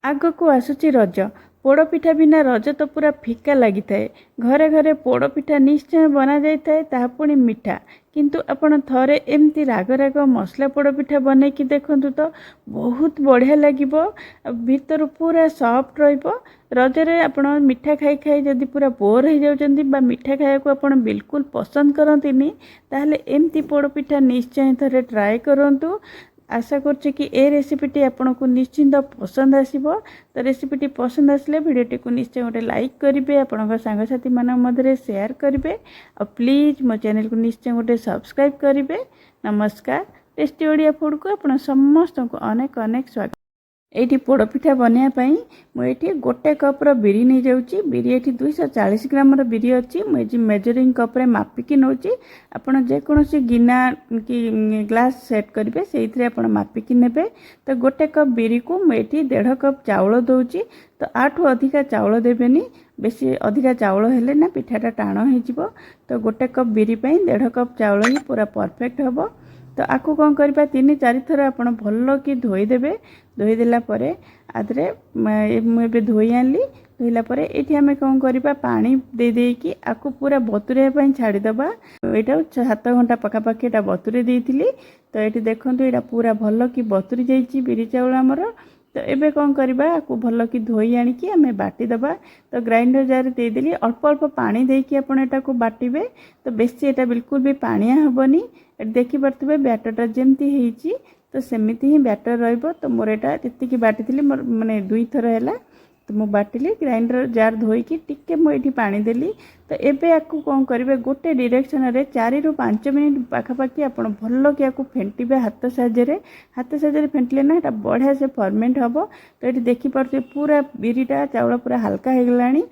आगको आसुची रज पोड़पिठा बिना रज तो पूरा फिका लगी थाए। घरे घरे पोड़पिठा निश्चय बना जाए ताहा पुणी मिठा किंतु आपण थरे एमती राग राग मसला पोड़पिठा बने कि देखंतु तो बहुत बढ़िया लगिबो। भीतर पूरा सॉफ्ट रहिबो। रजरे आपण मिठा खाई खाई जदि पूरा बोर हो जाउचंती बा मिठा खाया को आपण बिल्कुल पसंद करंतिनी ताहले एमती पोड़पिठा निश्चय थरे ट्राए करंतु। आशा करछि कि ए रेसिपीटी आपको निश्चिंत पसंद आसीबो। तो रेसिपीटी पसंद आसले भिडियोटी को निश्चय गोटे लाइक करेंगे, आपण सांगसाथी मान मध्य शेयर करेंगे और प्लीज मो चैनल को निश्चय गोटे सब्सक्राइब करेंगे। नमस्कार, टेस्टी ओडिया फूड को आपण समस्त को अनेक अनेक स्वागत। एठी पोड़पिठा बनायापाई मुझे गोटे कप्र बिरी नहीं जाऊँगी। बिरी ये 240 ग्राम बिरी अच्छी मुझे मेजरिंग कप्रे मापिकी नौची। आपड़ जेकोसी गिना कि ग्लास सेट करेंगे से आप मापिकी नेबे। तो गोटे कप बिरी को मुझे 1.5 कप चाउल दूची। तो आठू अधिका चाउल देवेनी, बेसी अधिका चाउल हेले ना पिठाटा टाण हो। तो गोटे कप बिरी 1.5 कप चाउल ही पूरा परफेक्ट हम। तो आपको कौन करवा 3-4 थर आप भल कि धोईदेवे। धोईदेला आदरे मुझे धोई आनली। धोइला ये आम कौन करवा पानी दे देकी आपको पूरा बतुरे छाड़ीदबा। यहाँ 7 घंटा पखापाखि एटा बतुरे देइथिली। तो ये देखो यहाँ पूरा भल कि बतुरी जाइए बिरी चाउल आमर। तो ये कौन करवा आपको भल कि धोई आणिकी आम बाटिदबा। तो ग्राइंडर जार देदेली अल्प अल्प पानी देकी आपण एटा को बाटिबे। तो बेसी एटा बिल्कुल भी पानिया हेबनी। देखी पारे बैटरटा जमती होईची तो सेमिति ही बैटर रहिबो। तो मोर एटा जतिकी बाटिथिली मोर माने 2 थर हैला। तो मु बाटिली ग्राइंडर जार धोईकी टिके मु एठी पानी देली। तो एबे आपको कौन करेंगे गोटे डायरेक्शन रे 4 ରୁ 5 मिनिट पाखापाखि आप भल कि आपको फेंटिबे हाथ साहाଯ୍ୟରେ फेंटिले ना एटा बढ़िया से फर्मेंट हम। तो ये देखिपे पूरा बिरीटा चाउल पूरा हल्का हो गलानी।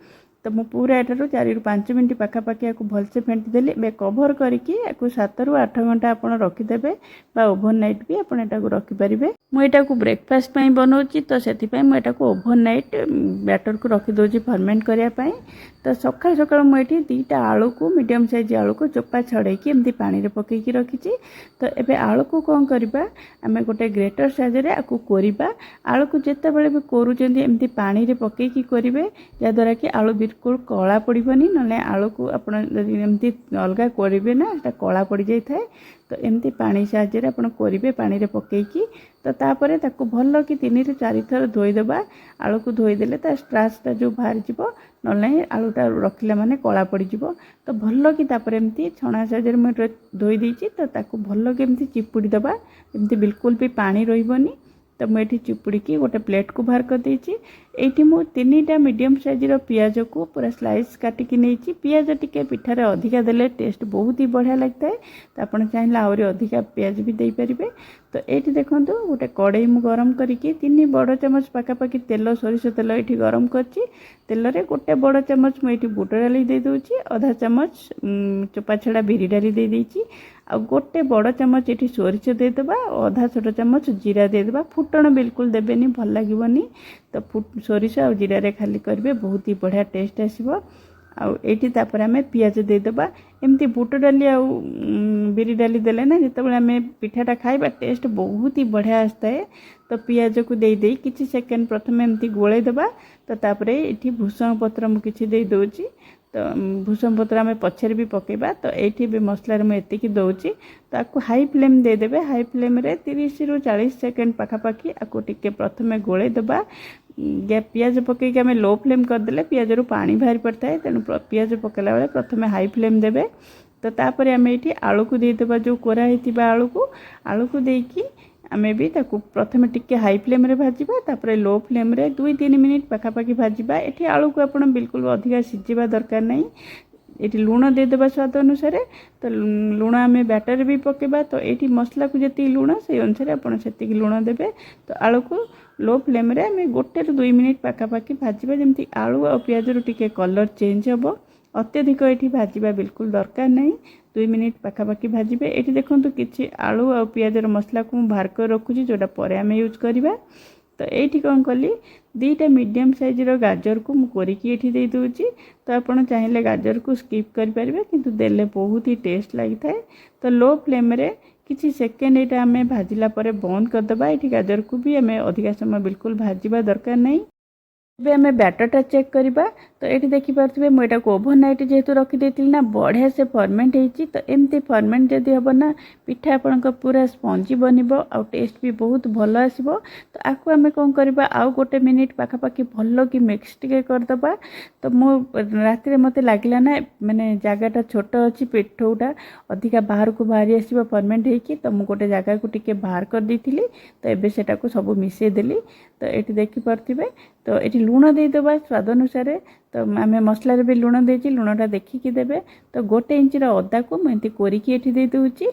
तो मु पूरा एठार 4 ରୁ 5 मिनिट पाखापाखि आपको भलसे फेंटिदेली। बे कभर करके 7 ରୁ 8 घंटा आप रखिदेवे बा ओभरनाइट भी आप रखिपारे। मुझे ब्रेकफास्ट बनाऊँगी तो से मुझे ओभरनाइट बैटर को रखिदे फर्मेंट करने। तो सकाल सकाल मुझे 2टा आलू को मीडियम साइज आलू को चोपा छड़ेकी एमती पानी रे पकईकी रखी। तो ये आलू को कौन करवा आम गोटे ग्रेटर साहाଯ୍ୟରେ आपको कोरिबा। आलू को जिते बड़े भी कोरुचंदी एमती पानी रे पकईकी करेंगे जहाँद्वारा कि आलू बिल्कुल कला पड़बनी। ना आलू को आप एमती अलग करेंगे ना कला पड़ जाए। तो एमती पानी साहाଯ୍ୟରେ आपण करेंगे पानी रे पकईकी। तो तापर ताको भल कि 3 ରୁ 4 थर धोईदबा। आलू को धोईदेले स्ट्राचटा जो बाहर जीव ना आलूटा रखिला माने कला पड़ଯିव। तो भल कि एमती छणा साहाଯ୍ୟରେ मुझे धोई देइछि। तो ताको भल कि एमती चिपुड़ी दबा एमती बिल्कुल भी पानी रहिबनी। तो मुझे चिपुड़ी की गोटे प्लेट को बाहर कर देइछि। एठी मु 3टा मीडियम साइज पियाज को पूरा स्लाइस काटिकी नहीं। पियाज टिके पिठारे अधिका देले टेस्ट बहुत ही बढ़िया लगता है। तो आप चाहिए आहरी अधिका पियाज भी दे पारे। तो ये देखो गोटे कड़ई मु गरम करके 3 बड़ चामच पाखापाखि तेल सोरिष तेल ये गरम करछि। तेल रे गोटे बड़ चामच मुझे बुट डाली दे दूची, आधा चामच चोपा छड़ा बिरी डाली दे देइछि। आ गोटे बड़ चामच ये सोरिष देदेबा, आधा छोट चामच जीरा देदेबा। फुटण बिल्कुल देवेनि भल लगिबनी। तो सोरिष आ जीरा रे खाली करेंगे बहुत ही बढ़िया टेस्ट आसीबो। आईटी आम पियाज देदेबा। एमती बुट डाली आ बिरी डाली देले ना जिते आम पिठाटा खाइबा टेस्ट बहुत ही बढ़िया आसता है। तो पियाज को दे दे किछि सेकेंड प्रथम एमती गोले देबा। तो तापरे एठी भूसंग पत्र मु किछि दे दोची। तो भूसंग पत्र आम पछरे भी पकेबा। तो ये भी मसलार मुझे दौची। तो आपको हाई फ्लेम दे देबे। हाई फ्लेम रे 30 ରୁ 40 सेकेंड पाखापाखि आपको टिके प्रथम गोले देबा। पियाज पकईक आम लो फ्लेम करदे पियाज रू पानी बाहर पड़ता है। तेणु पियाज पकेला बेले प्रथम हाई फ्लेम देबे। तो तापर आम ये आलू को देदेबा जो कोरा होइतिबा आलू को देकी आम भी ताकू प्रथम टिके हाई फ्लेम रे भाजिबा। तापर लो फ्लेम रे 2-3 मिनिट पाखापाखि भाजिबा। एठी आलू को आपण बिल्कुल अधिका सिझिबा दरकार नहीं। ये लुण देदेबा स्वाद अनुसार। तो लुण आम बैटर भी पकेबा। तो ये मसला को जी लुण से अनुसार आप लुण देबे। तो आलू को लो फ्लेम रे आम 1 ରୁ 2 मिनिट पाखापाखि भाजिबा जमती आलू और पियाज रू टिके कलर चेंज हम। अत्यधिक ये भाजिबा बिल्कुल दरकार नहीं। 2 मिनिट पाखापाखि भाजिबे। ये देखो किसी आलू और पियाज मसला को बाहर कर रखुची जोटा पर आम यूज करवा। तो ये कौन कली 2टा मीडियम साइज गाजर को मुझे ये दे दूची। तो आप चाहिए गाजर को स्किप करेंगे किंतु देले बहुत ही टेस्ट लगी था। तो लो फ्लेम रे किछि सेकेंड एटा आमे भाजिला परे बंद करदबा। एठी गाजर को भी आमे अधिका समय बिल्कुल भाजिबा दरकार नहीं। ଏବେ ଆମେ ବ୍ୟାଟରଟା ଚେକ୍ କରିବା। ତ ଏଠି ଦେଖିପାରୁଥିବେ ମୁଁ ଏଟାକୁ ଓଭରନାଇଟ୍ ଯେହେତୁ ରଖିଦେଇଥିଲି ନା ବଢ଼ିଆ ସେ ଫର୍ମେଣ୍ଟ ହେଇଛି। ତ ଏମିତି ଫର୍ମେଣ୍ଟ ଯଦି ହେବ ନା ପିଠା ଆପଣଙ୍କ ପୁରା ସ୍ପଞ୍ଜି ବନିବ ଆଉ ଟେଷ୍ଟ ବି ବହୁତ ଭଲ ଆସିବ। ତ ଆକୁ ଆମେ କ'ଣ କରିବା ଆଉ 1 ମିନିଟ୍ ପାଖାପାଖି ଭଲ କି ମିକ୍ସ ଟିକେ କରିଦେବା। ତ ମୁଁ ରାତିରେ ମୋତେ ଲାଗିଲା ନା ମାନେ ଜାଗାଟା ଛୋଟ ଅଛି, ପିଠଉଟା ଅଧିକା ବାହାରକୁ ବାହାରି ଆସିବ ଫର୍ମେଣ୍ଟ ହେଇକି। ତ ମୁଁ ଗୋଟେ ଜାଗାକୁ ଟିକେ ବାହାର କରିଦେଇଥିଲି। ତ ଏବେ ସେଟାକୁ ସବୁ ମିଶାଇ ଦେଲି। ତ ଏଠି ଦେଖିପାରୁଥିବେ ତ ଏଠି लुण देदेबा स्वाद अनुसार। तो आम मसलार भी लुण देची, लुणटा देखिकी देवे। तो 1 इंचर अदा को मुझे कोरिकी एठी दे दूची।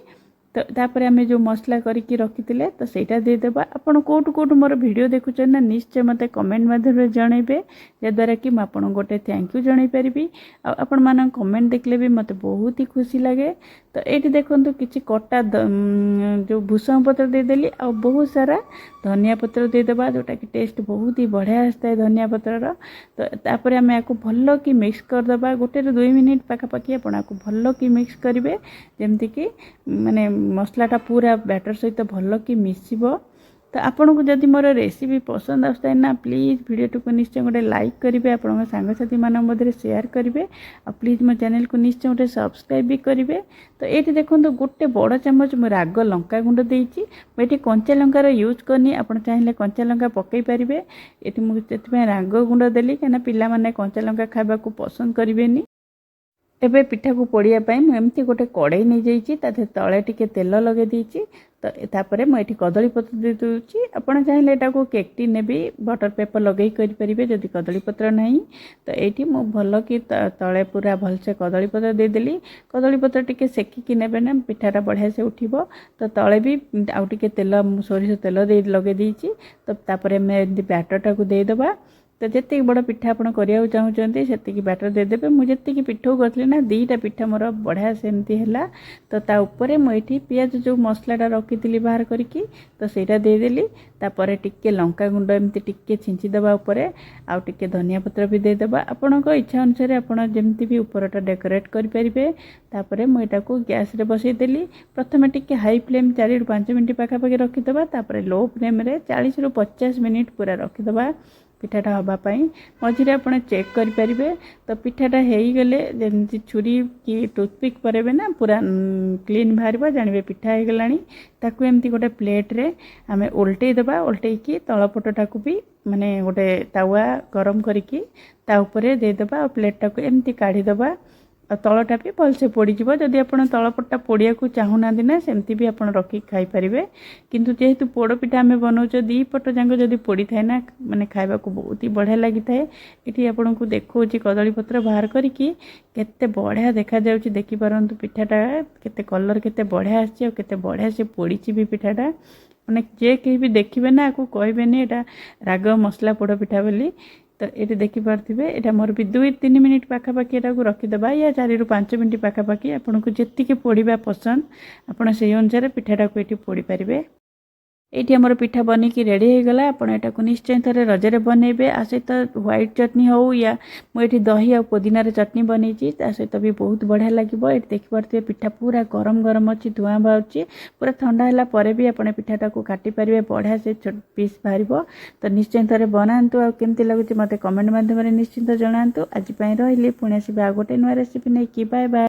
तो तापर आम जो मसला करके रखी तो सहीटा देदेबा। आपड़ कौटू कौटू मोर वीडियो देखुच ना निश्चय मत कमेंट माध्यम जनइबे, जद्वारा कि मुझे गोटे थैंक यू जन पारि। आपण मान कमेंट देखले भी मत बहुत ही खुशी लगे। तो ये देखो किसी कटा जो भूसंग पत्र देदेली आ बहुत सारा धनिया पत्र देदेबा, जोटा कि टेस्ट बहुत ही बढ़िया आसता है धनिया पत्रर। तो तापर आम या भल कि मिक्स करदे 1 ରୁ 2 मिनिट पाखापाखि आपको भल कि मिक्स करेंगे, जमती कि माने मसलाटा पूरा बैटर सहित भल कि मिसिबो। तो आपन को जदि मोर रेसिपी पसंद आसता है ना प्लीज़ वीडियो को निश्चय गोटे लाइक करेंगे, आपण सांगसाथी मान मध्य शेयर करेंगे और प्लीज़ मो चैनल को निश्चय गोटे सब्सक्राइब भी करेंगे। तो ये देखो गोटे बड़ चामच मु राग लंका गुंड देती। मुझे कंचा लंकार यूज करनी, आप चाहिए कंचा लंका पकई पारे। ये मुझे राग गुंड देली कहीं पिला माने कंचा लंका खावा को पसंद करें। एबे पिठा को पोड़ियापाई मुझे गोटे कड़े नहीं जाइए, तले टिके तेल लगे देती। तो तापर मुझे कदली पत्र दे दूची। आपड़ चाहिए यहाँ को केकटी ने भी बटर पेपर लगे करेंगे जदि कदली पत्र नहीं। तो ये मु भल कि तले पूरा भलसे कदली पत्र देदेली। कदली पत्र टिके सेकिकी नेबे ना पिठाटा बढ़िया से उठिबो। तो तले भी आउ टिके तेल सोरिष तेल दे लगे देची। तो तापर मैं बैटरटा को देदेबा। तो जिते बड़ पिठा आप करने चाहते से बैटर देदेवे। मुझे पिठौ करी ना 2टा पिठा मोर बढ़िया सेमती है। तो ता ऊपर मुझे पियाज जो मसलाटा रखी बाहर करके तो सहीटा देदेली। तापर टिके लंका गुंड एमती टिके छिंचीदेवा ऊपर, आउ टिके धनिया पत्र भी देदेबा। आपण इच्छा अनुसार आपण जमती भी ऊपरटा डेकोरेट करेंगे। तापर मुझे गैस रे बसईदेली। प्रथम टिके हाई फ्लेम 4 ରୁ 5 मिनट पाखापाखि रखीदे। तापर लो फ्लेम 40 ରୁ 50 मिनट पूरा रखीदे पिठाटा हाँपाई। मझे आप चेक करेंगे। तो पिठाटा हो गले जमी छुरी कि टूथपिक परेबे ना पूरा क्लीन बाहर जानवे पिठा हो गला। ताकू एमती गोटे प्लेट रे आम उल्टे देवा। उल्टे तलपटा को भी माने गोटे तावा गरम करके ताऊपर देदेबा और प्लेटा को एमती काढ़ीदेवा। तलटा भी भलसे पोड़ीज। जदि आप तलपटा पोड़िया को चाहूना ना सेमती भी आप रखी खाईपारे। किंतु जेहेतु पोड़पिठा आम बनाऊँ 2 पट जाक जदि पोड़ी थाए ना माने खाइबा को बहुत ही बढ़िया लगी थाए। ये आपन को देखो कदली पत्र बाहर करके केते बढ़िया देखा जाउची। देखि पारंतु पिठाटा केते कलर केते बढ़िया आछि और केते बढ़िया से पोड़ीची भी पिठाटा। माने जे कहीं भी देखिबे ना आपको कहबेनी एटा राग मसला पोड़पिठा बोली। तो ये देखिपे यहाँ मोर भी 2-3 मिनिट पाखापाखि को रखीदे या 4 ରୁ 5 मिनिट पाखापाखि आपन को जी पोड़ा पसंद आपड़ से अनुसार पिठाटा को ये पोड़ी पारे। ये आमर पिठा बनिकी रेडी हो गला। आप निश्चय थे रजरे बनइबे। आ सहित व्हाइट चटनी हो या मुझे दही और पुदीनार चटनी बनई सहित भी बहुत बढ़िया लगे। ये देखिपे पिठा पूरा गरम गरम अच्छी धुआं बाहर पूरा ठंडा है भी आप पिठाटा को काटी पारे बढ़िया से पीस बाहर। तो निश्चय थे बनातु आ केमती लगुच मत कमेंट माध्यम निश्चिंत जनातु। आज रही पुणी आसबे आ गोटे नुआ रेसिपी नहीं कि बाय बाय।